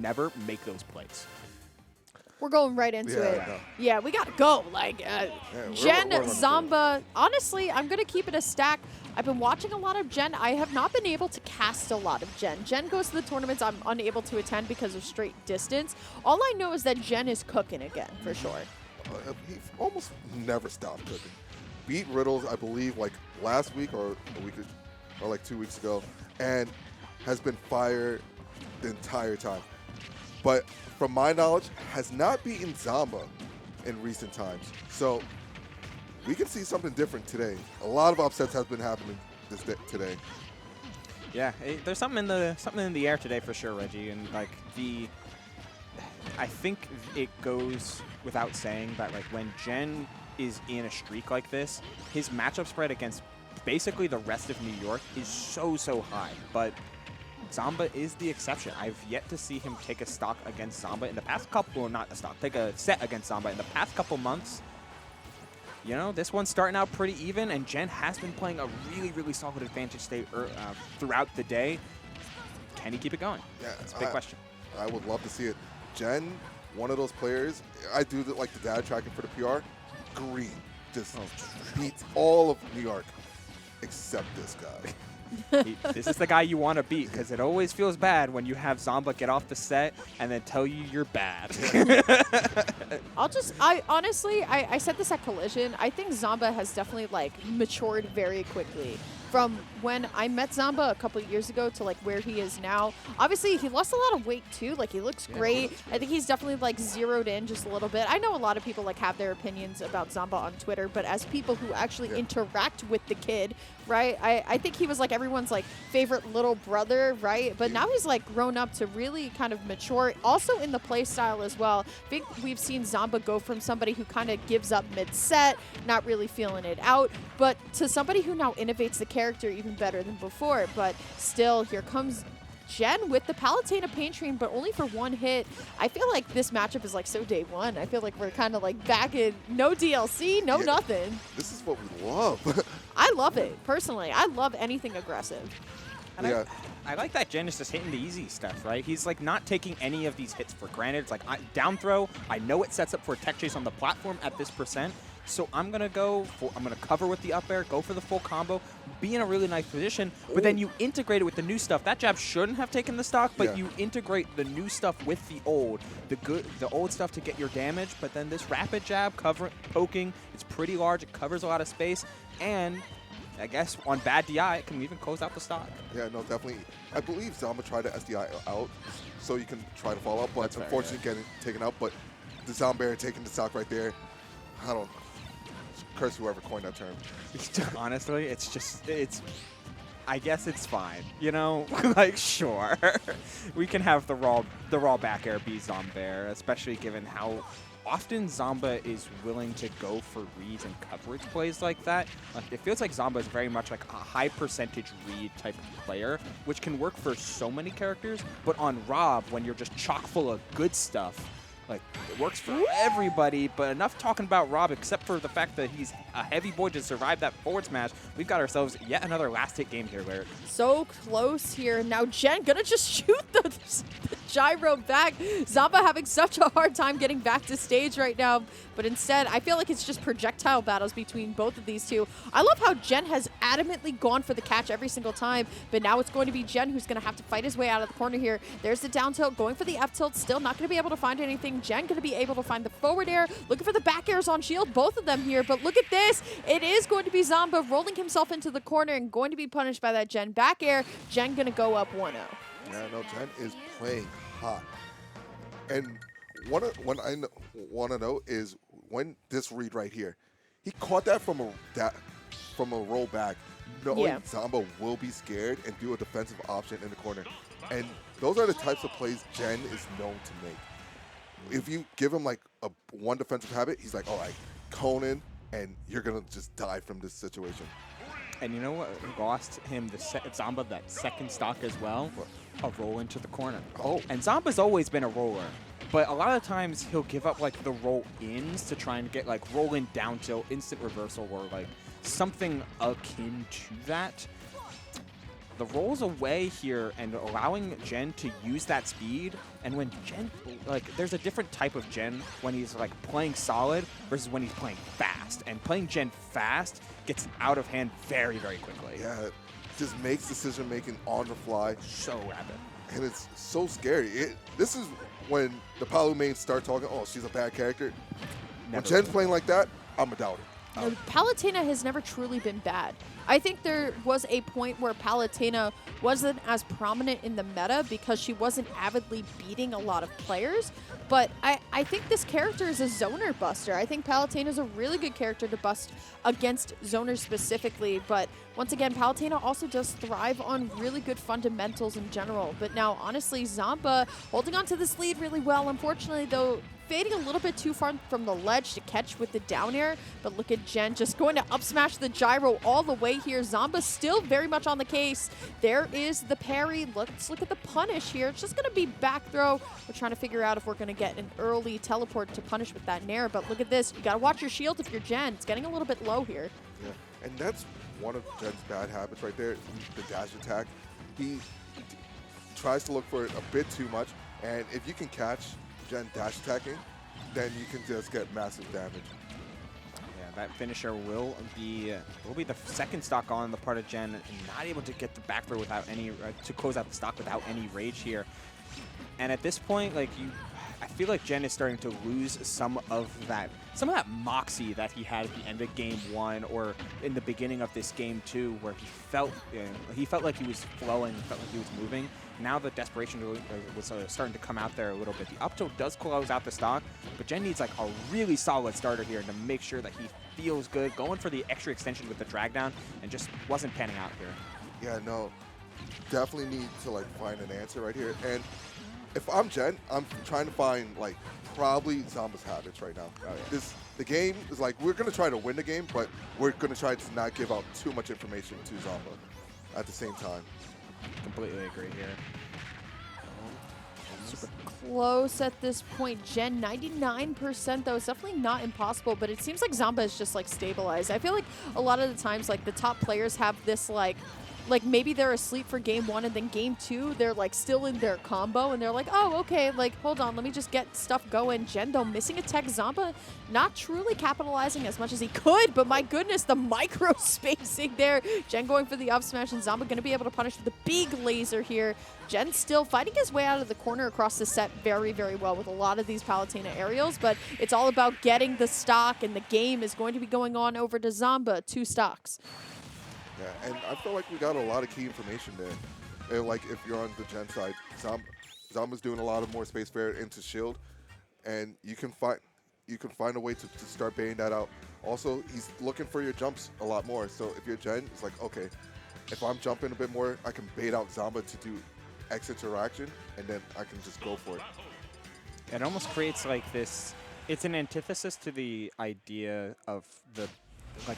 never make those plays. We're going right into it. No. Yeah, we got to go. Like, Jen, we're Zomba. Honestly, I'm going to keep it a stack. I've been watching a lot of Jen. I have not been able to cast a lot of Jen. Jen goes to the tournaments I'm unable to attend because of straight distance. All I know is that Jen is cooking again, for sure. He almost never stopped cooking. Beat Riddles, I believe, like last week or a week or like 2 weeks ago, and has been fired the entire time. But from my knowledge, has not beaten Zomba in recent times. So we can see something different today. A lot of upsets have been happening today. Yeah, there's something in the air today for sure, Reggie, and like I think it goes without saying that like when Jen is in a streak like this, his matchup spread against basically the rest of New York is so high, but Zomba is the exception. I've yet to see him take a stock against Zomba in the past couple, not a stock, take a set against Zomba in the past couple months. You know, this one's starting out pretty even, and Jen has been playing a really solid advantage state throughout the day. Can he keep it going? Yeah, That's a big question. I would love to see it. Jen, one of those players, I do like the data tracking for the PR. Green just beats all of New York except this guy. This is the guy you want to beat, because it always feels bad when you have Zomba get off the set and then tell you you're bad. Honestly, I said this at Collision. I think Zomba has definitely like matured very quickly from when I met Zomba a couple of years ago to like where he is now. Obviously, he lost a lot of weight too. Like, he looks great. I think he's definitely like zeroed in just a little bit. I know a lot of people like have their opinions about Zomba on Twitter, but as people who actually interact with the kid, right? I think he was like everyone's like favorite little brother, right? But now he's like grown up to really kind of mature. Also in the play style as well. I think we've seen Zomba go from somebody who kind of gives up mid-set, not really feeling it out, but to somebody who now innovates the character even better than before. But still, here comes Jen with the Palutena pain train, but only for one hit. I feel like this matchup is like so day one. I feel like we're kind of like back in no DLC, no nothing. This is what we love. I love it, personally. I love anything aggressive. And I like that Jen is just hitting the easy stuff, right? He's like not taking any of these hits for granted. It's like down throw. I know it sets up for a tech chase on the platform at this %. So I'm going to cover with the up air, go for the full combo, be in a really nice position, but then you integrate it with the new stuff. That jab shouldn't have taken the stock, but you integrate the new stuff with the old stuff to get your damage, but then this rapid jab, poking, it's pretty large, it covers a lot of space, and I guess on bad DI, it can even close out the stock. Yeah, no, definitely. I believe Zomba tried to SDI out so you can try to follow up, but unfortunately getting taken out, but the Zomba taking the stock right there, I don't know. Curse whoever coined that term. Honestly, I guess it's fine. You know, like, sure. We can have the raw back air be Zomba, especially given how often Zomba is willing to go for reads and coverage plays like that. Like, it feels like Zomba is very much like a high percentage read type of player, which can work for so many characters, but on R.O.B, when you're just chock full of good stuff, like, it works for everybody, but enough talking about R.O.B, except for the fact that he's a heavy boy to survive that forward smash. We've got ourselves yet another last hit game here, Larry. So close here. Now Jen gonna just shoot the gyro back. Zomba having such a hard time getting back to stage right now, but instead, I feel like it's just projectile battles between both of these two. I love how Jen has adamantly gone for the catch every single time, but now it's going to be Jen who's gonna have to fight his way out of the corner here. There's the down tilt, going for the up tilt, still not gonna be able to find anything. Jen going to be able to find the forward air, looking for the back airs on shield, both of them here, but look at this. It is going to be Zomba rolling himself into the corner and going to be punished by that Jen back air. Jen going to go up 1-0. Yeah, no, Jen is playing hot. And what I want to know is when this read right here, he caught that from a roll back, knowing Zomba will be scared and do a defensive option in the corner. And those are the types of plays Jen is known to make. If you give him like one defensive habit, he's like, all right, Conan, and you're going to just die from this situation. And you know what lost him Zomba that second stock as well? A roll into the corner. Oh. And Zomba's always been a roller, but a lot of times he'll give up like the roll-ins to try and get like roll-in down tilt, instant reversal, or like something akin to that. the rolls away here and allowing Jen to use that speed. And when Jen, like, there's a different type of Jen when he's like playing solid versus when he's playing fast. And playing Jen fast gets out of hand very, very quickly. Yeah, just makes decision making on the fly. So rapid. And it's so scary. This is when the Palu mains start talking, oh, she's a bad character. When Jen's playing like that, I'm a doubter. No, Palutena has never truly been bad. I think there was a point where Palutena wasn't as prominent in the meta because she wasn't avidly beating a lot of players. But I think this character is a zoner buster. I think Palutena is a really good character to bust against zoners specifically. But once again, Palutena also does thrive on really good fundamentals in general. But now, honestly, Zomba holding on to this lead really well. Unfortunately, though, fading a little bit too far from the ledge to catch with the down air, but look at Jen just going to up smash the gyro all the way here. Zomba still very much on the case. There is the parry. Let's look at the punish here. It's just going to be back throw. We're trying to figure out if we're going to get an early teleport to punish with that nair, but look at this. You got to watch your shield if you're Jen. It's getting a little bit low here. Yeah, and that's one of Jen's bad habits right there, the dash attack. He tries to look for it a bit too much, and if you can catch Jen dash attacking, then you can just get massive damage. Yeah, that finisher will be the second stock on the part of Jen, and not able to get the back throw without any to close out the stock without any rage here. And at this point, like I feel like Jen is starting to lose some of that moxie that he had at the end of game 1 or in the beginning of this game 2, where he felt like he was flowing, felt like he was moving. Now the desperation was starting to come out there a little bit. The up tilt does close out the stock, but Jen needs like a really solid starter here to make sure that he feels good, going for the extra extension with the drag down, and just wasn't panning out here. Yeah, no, definitely need to like find an answer right here. And if I'm Jen, I'm trying to find like probably Zomba's habits right now. Oh, yeah. The game is like, we're going to try to win the game, but we're going to try to not give out too much information to Zomba at the same time. Completely agree here. Super close at this point. Jen, 99% though. It's definitely not impossible, but it seems like Zomba is just like stabilized. I feel like a lot of the times like the top players have this like maybe they're asleep for game 1 and then game 2 they're like still in their combo and they're like, oh, okay, like hold on, let me just get stuff going. Jen though missing a tech. Zomba not truly capitalizing as much as he could, but my goodness, the micro spacing there. Jen going for the up smash and Zomba going to be able to punish with the big laser here. Jen still fighting his way out of the corner across the set very, very well with a lot of these Palutena aerials, but it's all about getting the stock, and the game is going to be going on over to Zomba, 2 stocks. Yeah, and I feel like we got a lot of key information there. And like if you're on the Jen side, Zomba's doing a lot of more space fair into shield, and you can find a way to start baiting that out. Also, he's looking for your jumps a lot more. So if you're Jen, it's like, okay, if I'm jumping a bit more, I can bait out Zomba to do X interaction, and then I can just go for it. It almost creates like this. It's an antithesis to the idea of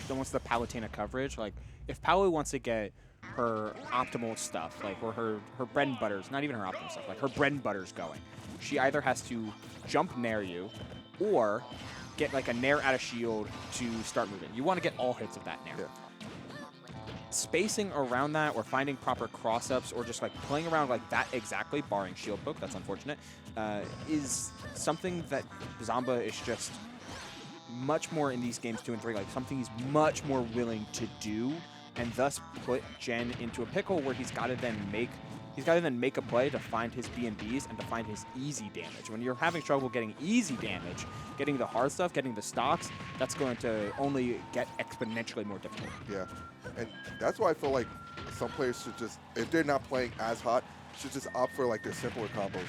almost the Palutena coverage. Like if Palu wants to get her optimal stuff, like or her bread and butters, not even her optimal stuff, like her bread and butters going, she either has to jump nair you or get like a nair out of shield to start moving. You want to get all hits of that nair. Yeah. Spacing around that or finding proper cross-ups or just like playing around like that exactly, barring shield poke, that's unfortunate, is something that Zomba is just much more in these games 2 and 3, like something he's much more willing to do, and thus put Jen into a pickle where he's got to then make a play to find his B&Bs and to find his easy damage. When you're having trouble getting easy damage, getting the hard stuff, getting the stocks, that's going to only get exponentially more difficult. Yeah, and that's why I feel like some players should just, if they're not playing as hot, should just opt for like their simpler combos.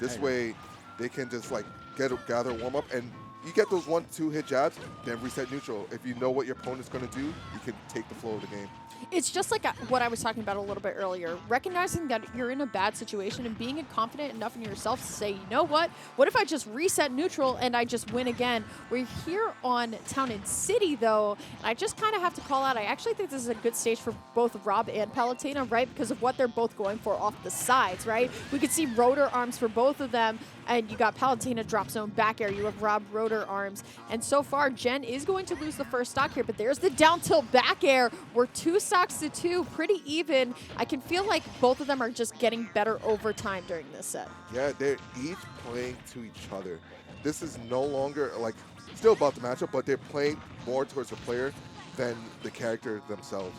This way, they can just like gather warm up, and you get those 1-2 hit jabs, then reset neutral. If you know what your opponent's going to do, you can take the flow of the game. It's just like what I was talking about a little bit earlier, recognizing that you're in a bad situation and being confident enough in yourself to say, you know what if I just reset neutral and I just win again? We're here on Town and City, though, and I just kind of have to call out, I actually think this is a good stage for both R.O.B and Palutena, right? Because of what they're both going for off the sides, right? We could see rotor arms for both of them, and you got Palutena drop zone back air, you have R.O.B rotor arms, and so far Jen is going to lose the first stock here, but there's the down tilt back air where 2 sides stocks to 2, pretty even. I can feel like both of them are just getting better over time during this set. Yeah, they're each playing to each other. This is no longer like still about the matchup, but they're playing more towards the player than the character themselves.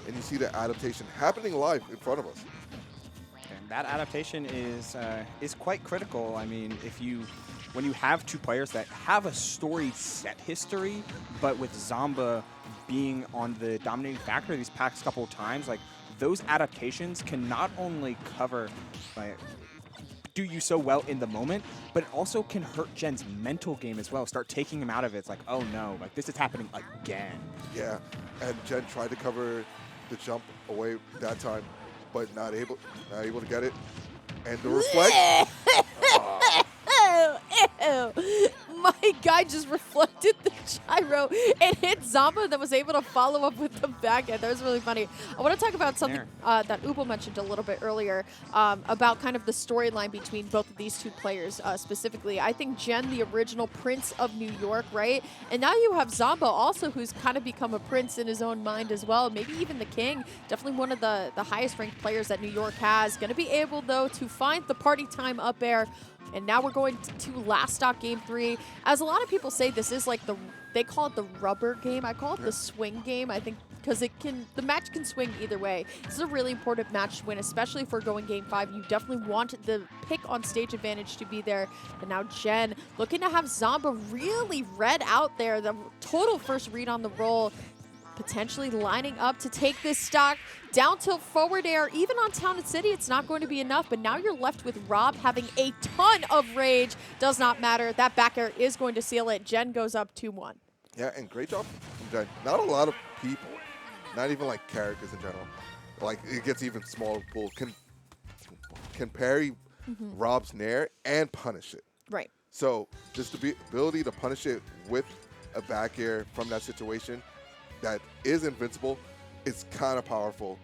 And you see the adaptation happening live in front of us. And that adaptation is quite critical. I mean, when you have two players that have a storied set history, but with Zomba being on the dominating factor these past couple of times, like those adaptations can not only cover, like, do you so well in the moment, but it also can hurt Jen's mental game as well. Start taking him out of it. It's like, oh no, like this is happening again. Yeah, and Jen tried to cover the jump away that time, but not able to get it. And the reflect. Ew. My guy just reflected the gyro and hit Zomba, that was able to follow up with the backhand. That was really funny. I want to talk about something that Ubo mentioned a little bit earlier about kind of the storyline between both of these two players specifically. I think Jen, the original Prince of New York, right? And now you have Zomba also, who's kind of become a prince in his own mind as well. Maybe even the king. Definitely one of the highest ranked players that New York has. Going to be able, though, to find the party time up air. And now we're going to last stock game 3. As a lot of people say, this is like they call it the rubber game. I call it the swing game. I think because the match can swing either way. This is a really important match to win, especially for going game 5. You definitely want the pick on stage advantage to be there. And now Jen looking to have Zomba really read out there. The total first read on the roll. Potentially lining up to take this stock. Down tilt forward air, even on Town and City, it's not going to be enough, but now you're left with Rob having a ton of rage. Does not matter. That back air is going to seal it. Jen goes up 2-1. Yeah, and great job from Jen. Not a lot of people, not even like characters in general, like it gets even smaller pool, can parry Rob's nair and punish it. Right. So just the ability to punish it with a back air from that situation that is invincible, it's kind of powerful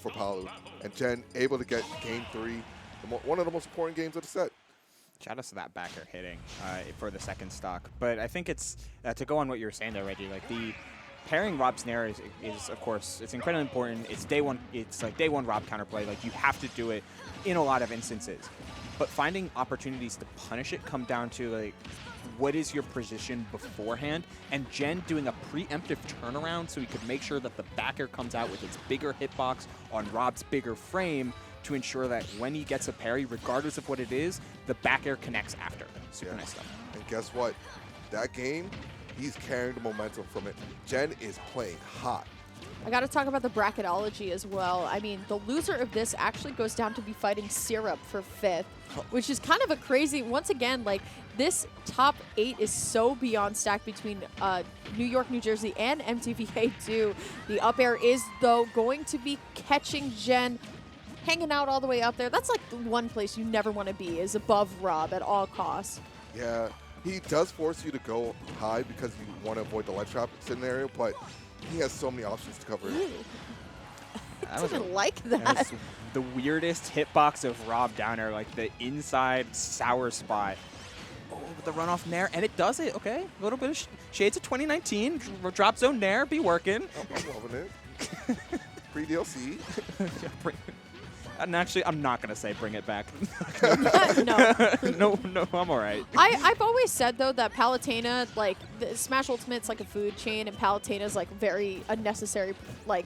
for Palu. And Jen able to get game 3, one of the most important games of the set. Shout out to that backer hitting for the second stock. But I think it's, to go on what you were saying there, Reggie, like the pairing Rob's Nair is of course, it's incredibly important. It's day one Rob counterplay. Like you have to do it in a lot of instances. But finding opportunities to punish it come down to like, what is your position beforehand? And Jen doing a preemptive turnaround so he could make sure that the backer comes out with its bigger hitbox on Rob's bigger frame to ensure that when he gets a parry, regardless of what it is, the back air connects after. Super nice stuff. And guess what? That game, he's carrying the momentum from it. Jen is playing hot. I got to talk about the bracketology as well. I mean, the loser of this actually goes down to be fighting Syrup for 5th, which is kind of a crazy, once again, like this top 8 is so beyond stacked between New York, New Jersey, and MTVA2. The up air is, though, going to be catching Jen hanging out all the way up there. That's like the one place you never want to be, is above Rob at all costs. Yeah, he does force you to go high because you want to avoid the life trap scenario, but he has so many options to cover it. I didn't like that. That was the weirdest hitbox of Rob down air, like the inside sour spot. Oh, with the runoff nair, and it does it, okay? A little bit of shades of 2019, drop zone nair, be working. Oh, I'm loving it. Pre-DLC. And actually, I'm not going to say bring it back. No. No, I'm all right. I've always said, though, that Palutena, like, the Smash Ultimate's like a food chain, and Palutena's, like, very unnecessary, like,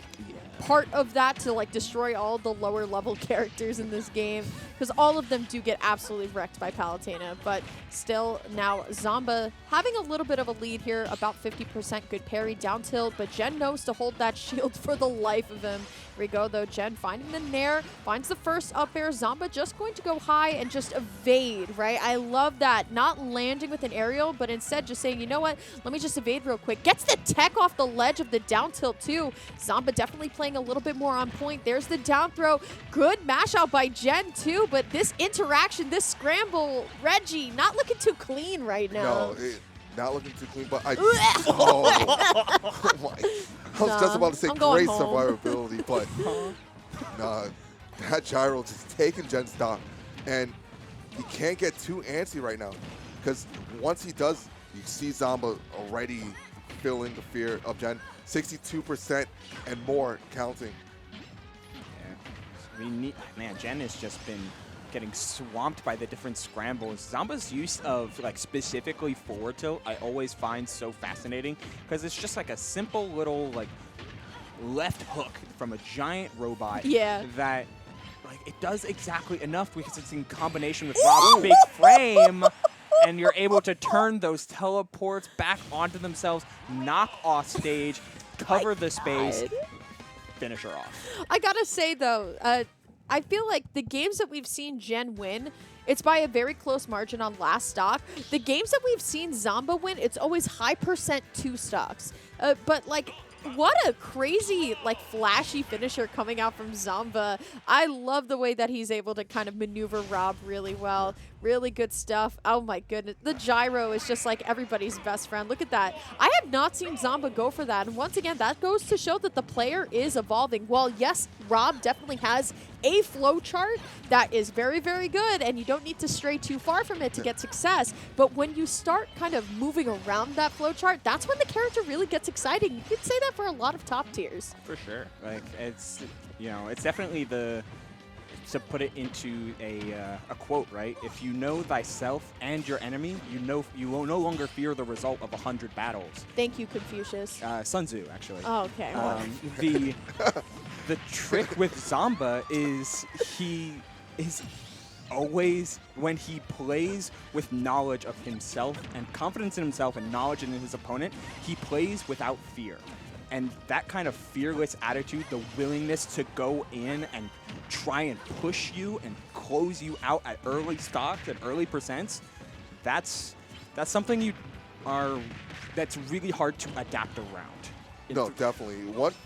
part of that to, like, destroy all the lower-level characters in this game, because all of them do get absolutely wrecked by Palutena. But still, now Zomba having a little bit of a lead here, about 50% good parry down tilt, but Jen knows to hold that shield for the life of him. Here we go, though. Jen finding the nair, finds the first up air. Zomba just going to go high and just evade, right? I love that. Not landing with an aerial, but instead just saying, you know what? Let me just evade real quick. Gets the tech off the ledge of the down tilt, too. Zomba definitely playing a little bit more on point. There's the down throw. Good mash out by Jen, too, but this interaction, this scramble, Reggie, not looking too clean right now. No, not looking too clean, but oh my. I was just about to say great survivability, but nah, that gyro just taking Jen's stock, and he can't get too antsy right now, because once he does, you see Zomba already feeling the fear of Jen. 62% and more counting. Yeah. Man, Jen has just been getting swamped by the different scrambles. Zomba's use of like specifically forward tilt I always find so fascinating because it's just like a simple little like left hook from a giant robot that like it does exactly enough because it's in combination with Rob's big frame and you're able to turn those teleports back onto themselves, knock off stage, cover the space, finish her off. I gotta say though, I feel like the games that we've seen Jen win, it's by a very close margin on last stock. The games that we've seen Zomba win, it's always high percent 2 stocks. But like, what a crazy, like, flashy finisher coming out from Zomba. I love the way that he's able to kind of maneuver Rob really well. Really good stuff. Oh my goodness. The gyro is just like everybody's best friend. Look at that. I have not seen Zomba go for that. And once again, that goes to show that the player is evolving. While yes, Rob definitely has a flow chart that is very, very good, and you don't need to stray too far from it to get success. But when you start kind of moving around that flow chart, that's when the character really gets exciting. You could say that for a lot of top tiers. For sure. Like, it's, you know, it's definitely the, to put it into a quote, right? If you know thyself and your enemy, you will no longer fear the result of 100 battles. Thank you, Confucius. Sun Tzu, actually. Oh, okay. The trick with Zomba is he is always, when he plays with knowledge of himself and confidence in himself and knowledge in his opponent, he plays without fear. And that kind of fearless attitude, the willingness to go in and try and push you and close you out at early stocks, at early percents, that's something that's really hard to adapt around. No, definitely.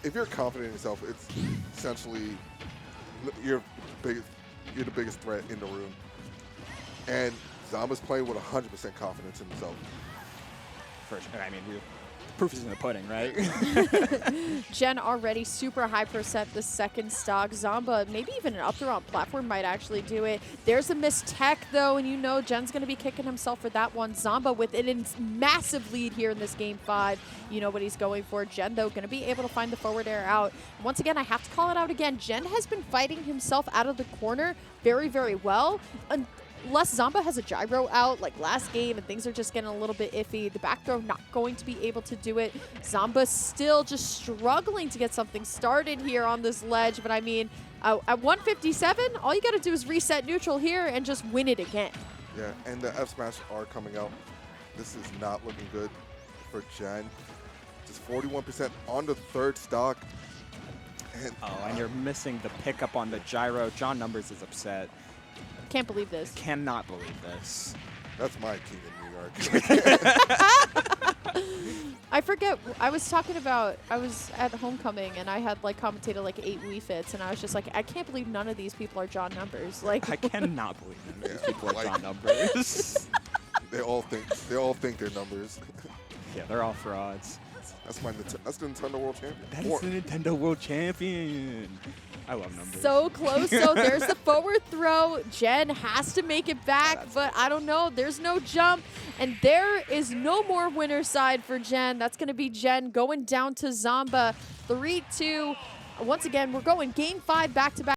If you're confident in yourself, it's essentially you're the biggest threat in the room. And Zomba's playing with 100% confidence in himself. For sure. I mean, proof is in the pudding, right? Jen already super high percent the second stock. Zomba, maybe even an up throw on platform might actually do it. There's a missed tech though, and you know Jen's going to be kicking himself for that one. Zomba with a massive lead here in this game 5. You know what he's going for. Jen though going to be able to find the forward air out. Once again, I have to call it out again. Jen has been fighting himself out of the corner very, very well. Unless Zomba has a gyro out like last game and things are just getting a little bit iffy. The back throw not going to be able to do it. Zomba still just struggling to get something started here on this ledge. But I mean, at 157, all you got to do is reset neutral here and just win it again. Yeah, and the F smash are coming out. This is not looking good for Jen. Just 41% on the third stock. And you're missing the pickup on the gyro. John Numbers is upset. Can't believe this. Cannot believe this. That's my king in New York. I forget. I was at Homecoming and I had like commentated like 8 Wii Fits and I was just like, I can't believe none of these people are John Numbers. Like, I cannot believe none of these people are John Numbers. They all think they're numbers. Yeah, they're all frauds. That's the Nintendo World Champion. That is the Nintendo World Champion. I love numbers. So close. So there's the forward throw. Jen has to make it back, but I don't know. There's no jump. And there is no more winner side for Jen. That's going to be Jen going down to Zomba. 3-2. Once again, we're going game 5 back-to-back.